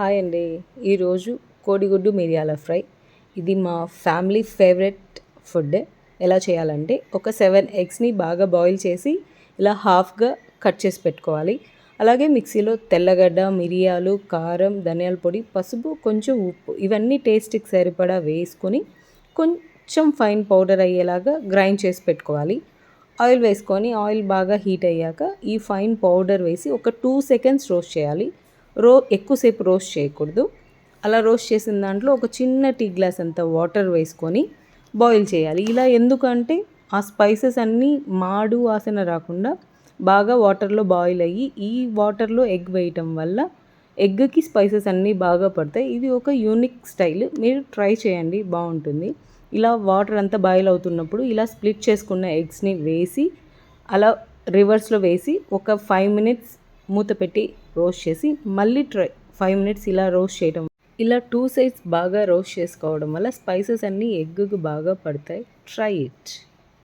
Hi అండి. ఈరోజు కోడిగుడ్డు మిరియాల ఫ్రై. ఇది మా ఫ్యామిలీ ఫేవరెట్ ఫుడ్. ఎలా చేయాలంటే ఒక 7 ఎగ్స్ని బాగా బాయిల్ చేసి ఇలా హాఫ్గా కట్ చేసి పెట్టుకోవాలి. అలాగే మిక్సీలో తెల్లగడ్డ, మిరియాలు, కారం, ధనియాల పొడి, పసుపు, కొంచెం ఉప్పు ఇవన్నీ టేస్ట్కి సరిపడా వేసుకొని కొంచెం ఫైన్ పౌడర్ అయ్యేలాగా గ్రైండ్ చేసి పెట్టుకోవాలి. ఆయిల్ వేసుకొని ఆయిల్ బాగా హీట్ అయ్యాక ఈ ఫైన్ పౌడర్ వేసి ఒక 2 సెకండ్స్ రోస్ట్ చేయాలి. ఎక్కువసేపు రోస్ట్ చేయకూడదు. అలా రోస్ట్ చేసిన దాంట్లో ఒక చిన్న టీ గ్లాస్ అంత వాటర్ వేసుకొని బాయిల్ చేయాలి. ఇలా ఎందుకంటే ఆ స్పైసెస్ అన్నీ మాడు వాసన రాకుండా బాగా వాటర్లో బాయిల్ అయ్యి ఈ వాటర్లో ఎగ్ వేయటం వల్ల ఎగ్కి స్పైసెస్ అన్నీ బాగా పడతాయి. ఇది ఒక యూనిక్ స్టైల్, మీరు ట్రై చేయండి, బాగుంటుంది. ఇలా వాటర్ అంతా బాయిల్ అవుతున్నప్పుడు ఇలా స్ప్లిట్ చేసుకున్న ఎగ్స్ని వేసి అలా రివర్స్లో వేసి ఒక 5 మినిట్స్ మూత పెట్టి రోస్ట్ చేసి మళ్ళీ 5 మినిట్స్ ఇలా రోస్ట్ చేయడం, ఇలా 2 సైడ్స్ బాగా రోస్ట్ చేసుకోవడం వల్ల స్పైసెస్ అన్నీ ఎగ్గుకు బాగా పడతాయి. Try it.